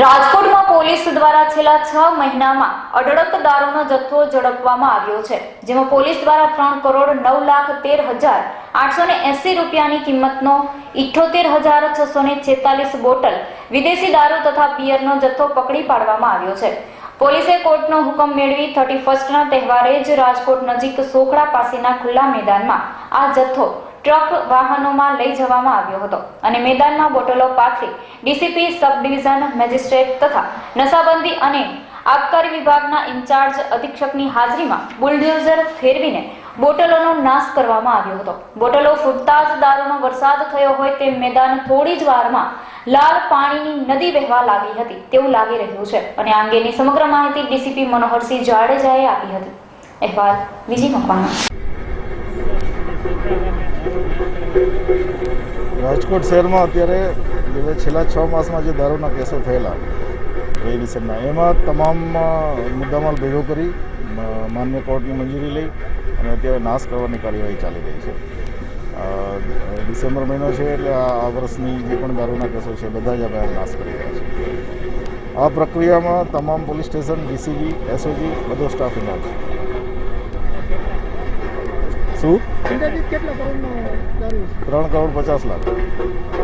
રાજકોટમાં પોલીસ દ્વારા છેલ્લા 6 મહિનામાં અઢળક દારૂનો જથ્થો ઝડપવામાં આવ્યો છે, જેમાં પોલીસ દ્વારા 3,09,13,880 રૂપિયાની કિંમતનો 78,646 બોટલ વિદેશી દારૂ તથા બિયરનો જથ્થો પકડી પાડવામાં આવ્યો છે. પોલીસે કોર્ટનો હુકમ મેળવી 31ના તહેવારે જ રાજકોટ નજીક સોખડા પાસેના ખુલ્લા મેદાનમાં આ જથ્થો ટ્રક વાહનોમાં લઈ જવામાં આવ્યો હતો અને મેદાનમાં બોટલો પાથરી ડીસીપી સબ ડિવિઝન મેજિસ્ટ્રેટ તથા નશાબંધી અને આબકારી વિભાગના ઇન્ચાર્જ અધિક્ષકની હાજરીમાં બુલડોઝર ફેરવીને બોટલોનો નાશ કરવામાં આવ્યો હતો. બોટલો ફૂટતા જ દારૂનો વરસાદ થયો હોય તેમ મેદાન થોડી જ વારમાં લાલ પાણીની નદી વહેવા લાગી હતી તેવું લાગી રહ્યું છે અને આ અંગેની સમગ્ર માહિતી ડીસીપી મનોહરસિંહ જાડેજાએ આપી હતી. અહેવાલ વિજય મકવાણા. રાજકોટ શહેરમાં અત્યારે છેલ્લા 6 માસમાં જે દારૂના કેસો થયેલા પ્રોહિબિશનના એમાં તમામ મુદ્દામાલ ભેગો કરી માન્ય કોર્ટની મંજૂરી લઈ અને અત્યારે નાશ કરવાની કાર્યવાહી ચાલી રહી છે. ડિસેમ્બર મહિનો છે એટલે આ વર્ષની જે પણ દારૂના કેસો છે બધા જ આપણે નાશ કરી રહ્યા છે. આ પ્રક્રિયામાં તમામ પોલીસ સ્ટેશન, ડીસીબી, એસઓજી બધો સ્ટાફ ઇન્વોલ્વ છે. શું 3,50,00,000.